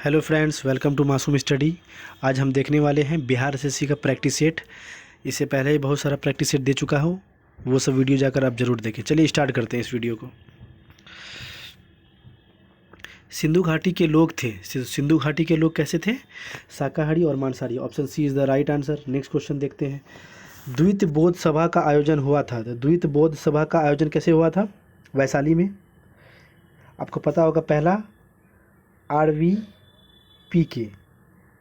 Hello friends, welcome to मासूम study. आज हम देखने वाले हैं बिहार एसएससी का प्रैक्टिस सेट। इससे पहले ही बहुत सारा प्रैक्टिस सेट दे चुका हूँ, वो सब वीडियो जाकर आप ज़रूर देखें। चलिए स्टार्ट करते हैं इस वीडियो को। सिंधु घाटी के लोग थे, सिंधु घाटी के लोग कैसे थे? शाकाहारी और मांसाहारी। Option C is the right answer. Next question देखते हैं। द्वित बौद्ध सभा का आयोजन हुआ था। तो द्वित बौद्ध सभा का आयोजन कैसे हुआ था? वैशाली में। आपको पता होगा पहला RVPK।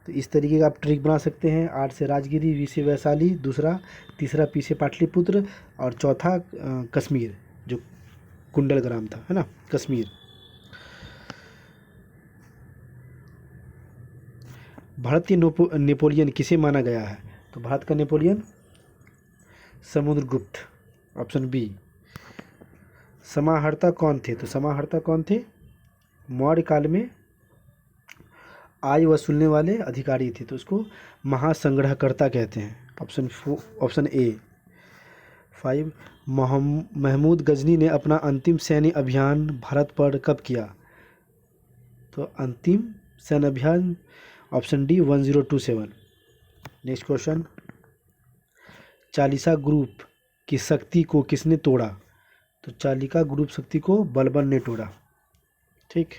तो इस तरीके का आप ट्रिक बना सकते हैं। आर से राजगिरी, वी से वैशाली, दूसरा, तीसरा पी से पाटलिपुत्र और चौथा कश्मीर, जो कुंडलग्राम था, है ना, कश्मीर। भारतीय नेपोलियन किसे माना गया है? तो भारत का नेपोलियन समुद्रगुप्त। Option B. समाहर्ता कौन थे? तो समाहर्ता कौन थे? मौर्य काल में आय वसूलने वाले अधिकारी थे, तो उसको महासंग्रहकर्ता कहते हैं। Option A. 5। महमूद गजनी ने अपना अंतिम सैन्य अभियान भारत पर कब किया? तो अंतिम सैन्य अभियान option D 1027। Next question. Chalisa group की शक्ति को किसने तोड़ा? तो चालिका ग्रुप शक्ति को बलबन ने तोड़ा। ठीक।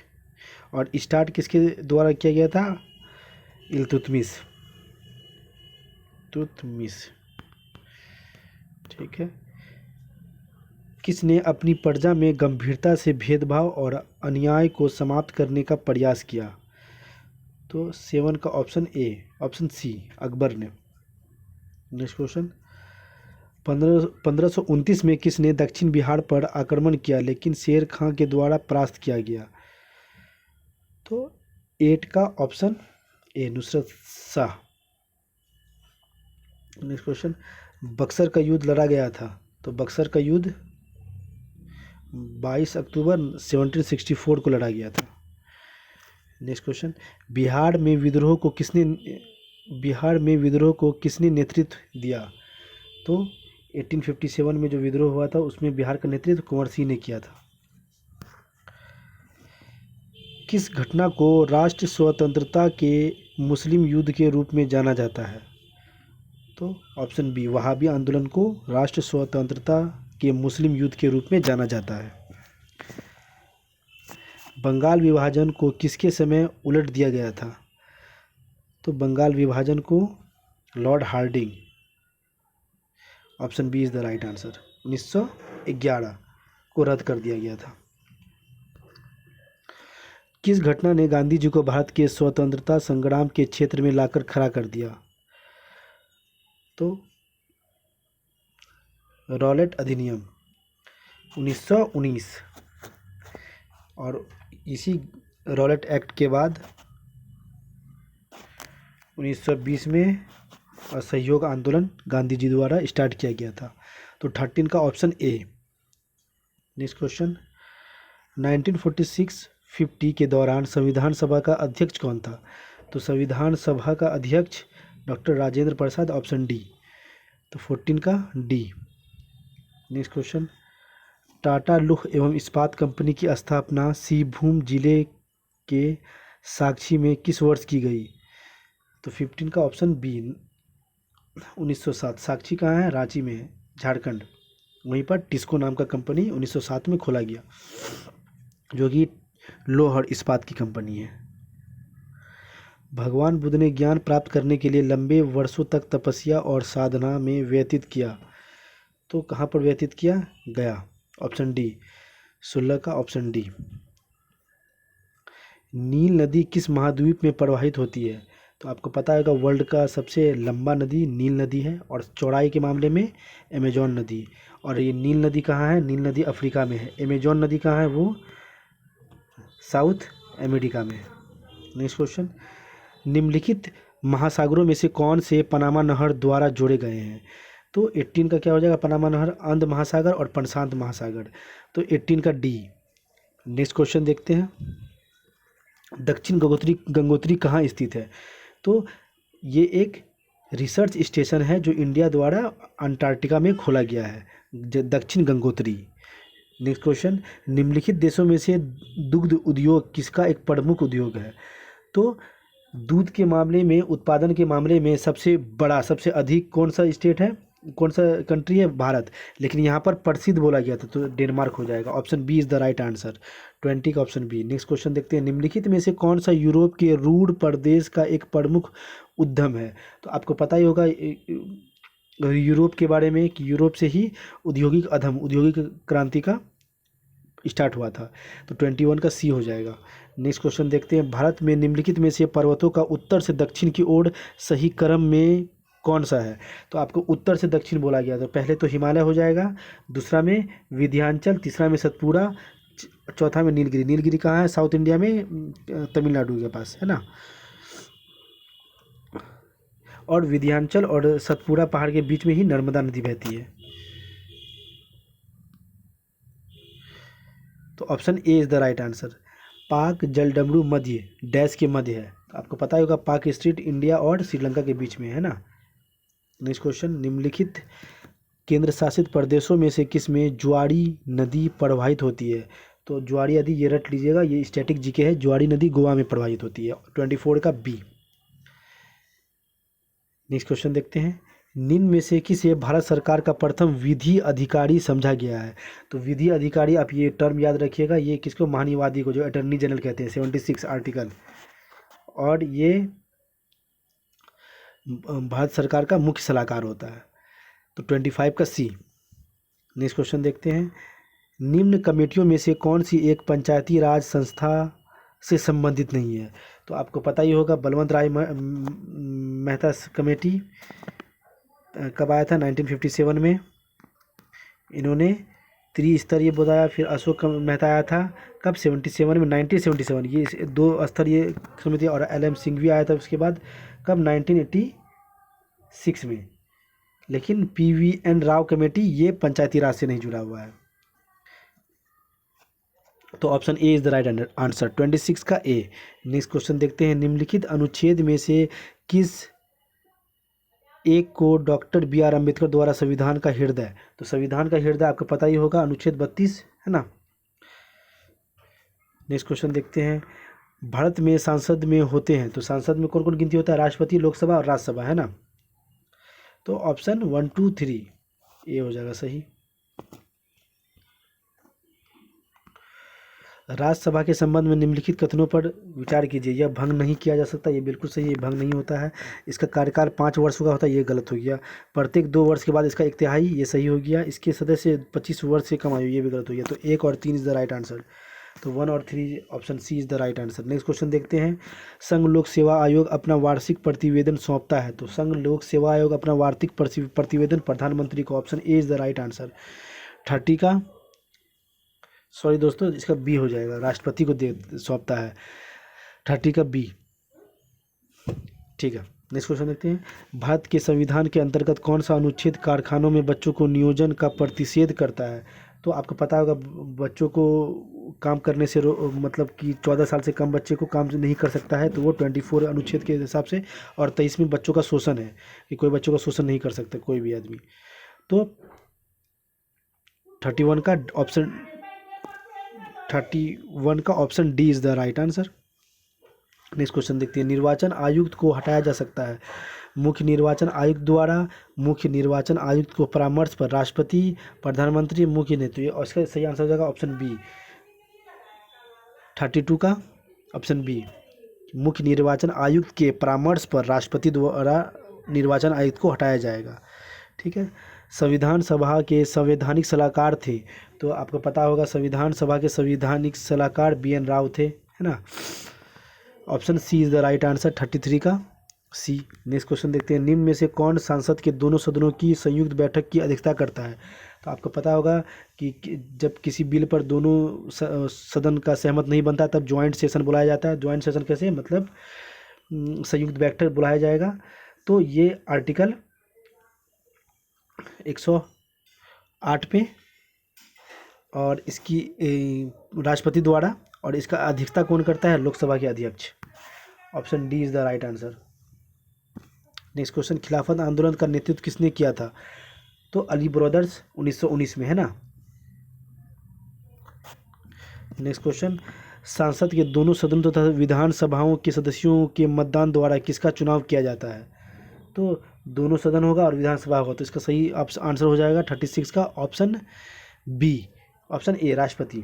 और स्टार्ट किसके द्वारा किया गया था? इल्तुतमिश। ठीक है। किसने अपनी प्रजा में गंभीरता से भेदभाव और अन्याय को समाप्त करने का प्रयास किया? तो 7 का option A. Option C, Akbar ने। Next question. 1529 में किसने दक्षिण बिहार पर आक्रमण किया लेकिन शेर खां के द्वारा परास्त किया गया? तो 8 का ऑप्शन ए, नुसरत शाह। Next question. बक्सर का युद्ध लड़ा गया था। तो बक्सर का युद्ध 22 अक्टूबर 1764 को लड़ा गया था। Next question. बिहार में विद्रोह को किसने नेतृत्व दिया? तो 1857 में जो विद्रोह हुआ था उसमें बिहार का नेतृत्व कुंवर सिंह ने किया था। किस घटना को राष्ट्र स्वतंत्रता के मुस्लिम युद्ध के रूप में जाना जाता है? तो ऑप्शन बी, वहाबी आंदोलन को राष्ट्र स्वतंत्रता के मुस्लिम युद्ध के रूप में जाना जाता है। बंगाल विभाजन को किसके समय उलट दिया गया था? तो बंगाल विभाजन को lord Hardinge. Option B is the right answer. 1911 को रद्द कर दिया गया था। किस घटना ने गांधी जी को भारत के स्वतंत्रता संग्राम के क्षेत्र में लाकर खड़ा कर दिया? तो रॉलेट अधिनियम 1919। और इसी रॉलेट एक्ट के बाद 1920 में असहयोग आंदोलन गांधी जी द्वारा स्टार्ट किया गया था। तो 13 का ऑप्शन ए। Next question. 1946-50 के दौरान संविधान सभा का अध्यक्ष कौन था? तो संविधान सभा का अध्यक्ष doctor Rajendra Prasad. Option D. तो 14 का डी। Next question. टाटा लौह एवं इस्पात कंपनी की स्थापना सिंहभूम जिले के साक्षी में किस वर्ष की गई? तो 15 का ऑप्शन बी 1907। साक्षी कहाँ है? रांची में है, झारखंड। वहीं पर टिस्को नाम का कंपनी 1907 में खोला गया, जो कि लौह और इस्पात की कंपनी है। भगवान बुद्ध ने ज्ञान प्राप्त करने के लिए लंबे वर्षों तक तपस्या और साधना में व्यतीत किया। तो कहाँ पर व्यतीत किया? गया। ऑप्शन डी 16 का ऑप्शन डी। नील नदी किस महाद्वीप में प्रवाहित होती है? तो आपको पता होगा वर्ल्ड का सबसे लंबा नदी नील नदी है, और चौड़ाई के मामले में अमेजॉन नदी। और ये नील नदी कहाँ है? नील नदी अफ्रीका में है। अमेजॉन नदी कहाँ है? वो साउथ अमेरिका में है। Next question. निम्नलिखित महासागरों में से कौन से पनामा नहर द्वारा जोड़े गए हैं? तो 18 का क्या हो जाएगा? पनामा नहर, अंध महासागर और प्रशांत महासागर। तो 18 का डी। नेक्स्ट क्वेश्चन देखते हैं। दक्षिण गंगोत्री कहाँ स्थित है? तो ये एक रिसर्च स्टेशन है जो इंडिया द्वारा अंटार्कटिका में खोला गया है, दक्षिण गंगोत्री। Next question. निम्नलिखित देशों में से दुग्ध उद्योग किसका एक प्रमुख उद्योग है? तो दूध के मामले में, उत्पादन के मामले में सबसे बड़ा, सबसे अधिक कौन सा स्टेट है, कौन सा कंट्री है? भारत। लेकिन यहाँ पर प्रसिद्ध बोला गया था, तो डेनमार्क हो जाएगा। Option B is the right answer, 20 का ऑप्शन बी। नेक्स्ट क्वेश्चन देखते हैं, निम्नलिखित में से कौन सा यूरोप के रूर प्रदेश का एक प्रमुख उद्यम है? तो आपको पता ही होगा यूरोप के बारे में कि यूरोप से ही औद्योगिक अधम, औद्योगिक क्रांति का स्टार्ट हुआ था। तो 21 का सी हो जाएगा। नेक्स्ट क्वेश्चन देखते हैं, भारत में निम्नलिखित में से पर्वतों का उत्तर से दक्षिण की ओर सही क्रम में कौन सा है? तो आपको उत्तर से दक्षिण बोला गया, तो पहले तो हिमालय हो जाएगा, दूसरा में विंध्याचल, तीसरा में सतपुड़ा, चौथा में नीलगिरी। नीलगिरी कहाँ है? साउथ इंडिया में, तमिलनाडु के पास है ना। और विंध्याचल और सतपुड़ा पहाड़ के बीच में ही नर्मदा नदी बहती है। तो option A is the right answer. पाक जलडमरू मध्य डैश के मध्य है, तो आपको पता होगा पाक स्ट्रीट इंडिया और श्रीलंका के बीच में है ना। नेक्स्ट क्वेश्चन, निम्नलिखित केंद्र शासित प्रदेशों में से किस में जुआरी नदी प्रवाहित होती है? तो जुआरी नदी, ये रट लीजिएगा, ये स्टैटिक जीके है। जुआरी नदी गोवा में प्रवाहित होती है, 24 का बी। नेक्स्ट क्वेश्चन देखते हैं, निम्न में से किसे भारत सरकार का प्रथम विधि अधिकारी समझा गया है? तो विधि अधिकारी, आप ये टर्म याद रखिएगा, ये किसको? महानिवादी को, जो अटर्नी जनरल कहते हैं, 76 आर्टिकल। और ये भारत सरकार का मुख्य सलाहकार होता है। तो 25 का सी। नेक्स्ट क्वेश्चन देखते हैं, निम्न कमेटियों में से कौन सी एक पंचायती राज संस्था से संबंधित नहीं है? तो आपको पता ही होगा बलवंत राय मेहता कमेटी कब आया था? 1957 में। इन्होंने त्रिस्तरीय बताया। फिर अशोक मेहता आया था कब? 77 में, 1977। ये 2 स्तरीय समिति। और LM सिंघवी आया था उसके बाद कब? 1986 में। लेकिन PVN राव कमेटी ये पंचायती राज से नहीं जुड़ा हुआ है। तो option A is the right answer, 26 का ए। नेक्स्ट क्वेश्चन देखते हैं, निम्नलिखित अनुच्छेद में से किस एक को डॉक्टर BR अम्बेडकर द्वारा संविधान का हृदय? तो संविधान का हृदय आपको पता ही होगा, अनुच्छेद 32 है ना। नेक्स्ट क्वेश्चन देखते हैं, भारत में सांसद में होते हैं, तो सांसद में कौन कौन गिनती होता है? राष्ट्रपति, लोकसभा और राज्यसभा है ना। तो ऑप्शन 1 2 3 ए हो जाएगा सही। राज्यसभा के संबंध में निम्नलिखित कथनों पर विचार कीजिए। यह भंग नहीं किया जा सकता, ये बिल्कुल सही है, ये भंग नहीं होता है। इसका कार्यकाल 5 वर्षों का होता है, ये गलत हो गया। प्रत्येक 2 वर्ष के बाद इसका 1/3, ये सही हो गया। इसके सदस्य 25 वर्ष से कम आयु, ये भी गलत हो गया। तो 1 और 3 इज़ द राइट आंसर। तो 1 और 3, option C is the right answer. Next question देखते हैं, संघ लोक सेवा आयोग अपना वार्षिक प्रतिवेदन सौंपता है। तो संघ लोक सेवा आयोग अपना वार्षिक प्रतिवेदन प्रधानमंत्री को, option A is the right answer. 30 का, सॉरी दोस्तों, इसका बी हो जाएगा, राष्ट्रपति को दे सौंपता है। 30 का बी, ठीक है। नेक्स्ट क्वेश्चन देखते हैं, भारत के संविधान के अंतर्गत कौन सा अनुच्छेद कारखानों में बच्चों को नियोजन का प्रतिषेध करता है? तो आपको पता होगा बच्चों को काम करने से मतलब कि 14 साल से कम बच्चे को काम नहीं कर सकता है, तो वो 24 अनुच्छेद के हिसाब से। और 23 में बच्चों का शोषण है कि कोई बच्चों का शोषण नहीं कर सकता कोई भी आदमी। तो 31 का option D is the right answer. Next question देखते हैं, निर्वाचन आयुक्त को हटाया जा सकता है मुख्य निर्वाचन आयुक्त द्वारा। मुख्य निर्वाचन आयुक्त को परामर्श पर राष्ट्रपति, प्रधानमंत्री, मुख्य नेतृत्व। और इसका सही आंसर हो जाएगा ऑप्शन बी, 32 का ऑप्शन बी। मुख्य निर्वाचन आयुक्त के परामर्श पर राष्ट्रपति द्वारा निर्वाचन आयुक्त को हटाया जाएगा। ठीक है। संविधान सभा के संवैधानिक सलाहकार थे, तो आपको पता होगा संविधान सभा के संवैधानिक सलाहकार BN राव थे, है ना। Option C is the right answer, 33 का सी। नेक्स्ट क्वेश्चन देखते हैं, निम्न में से कौन संसद के दोनों सदनों की संयुक्त बैठक की अध्यक्षता करता है? तो आपको पता होगा कि जब किसी बिल पर दोनों सदन का सहमत नहीं बनता तब ज्वाइंट सेशन बुलाया जाता है। ज्वाइंट सेशन कैसे, मतलब संयुक्त बैठक बुलाया जाएगा। तो ये आर्टिकल 108 पे, और इसकी राष्ट्रपति द्वारा, और इसका अध्यक्षता कौन करता है? लोकसभा के अध्यक्ष। Option D is the right answer. Next question, खिलाफत आंदोलन का नेतृत्व किसने किया था? तो अली ब्रदर्स 1919 में, है ना। नेक्स्ट क्वेश्चन, सांसद के दोनों सदनों तथा विधानसभाओं के सदस्यों के मतदान द्वारा किसका चुनाव किया जाता है? तो दोनों सदन होगा और विधानसभा होगा, तो इसका सही आंसर हो जाएगा 36 का ऑप्शन बी, ऑप्शन ए, राष्ट्रपति।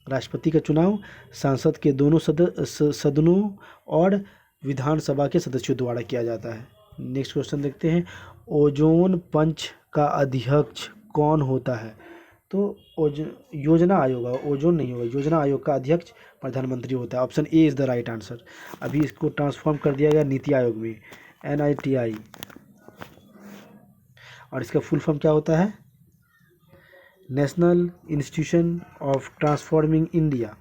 राष्ट्रपति का चुनाव सांसद के दोनों सदनों और विधानसभा के सदस्यों द्वारा किया जाता है। नेक्स्ट क्वेश्चन देखते हैं, ओजोन पंच का अध्यक्ष कौन होता है? तो योजना आयोग, ओजोन नहीं होगा, योजना आयोग का अध्यक्ष प्रधानमंत्री होता है। Option A is the right answer. अभी इसको ट्रांसफॉर्म कर दिया गया नीति आयोग में, NITI, और इसका फुल फॉर्म क्या होता है? National institution of transforming India.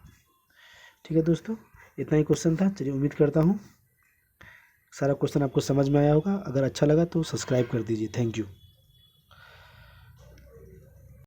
ठीक है दोस्तों, इतना ही क्वेश्चन था। चलिए, उम्मीद करता हूँ सारा क्वेश्चन आपको समझ में आया होगा। अगर अच्छा लगा तो सब्सक्राइब कर दीजिए। Thank you.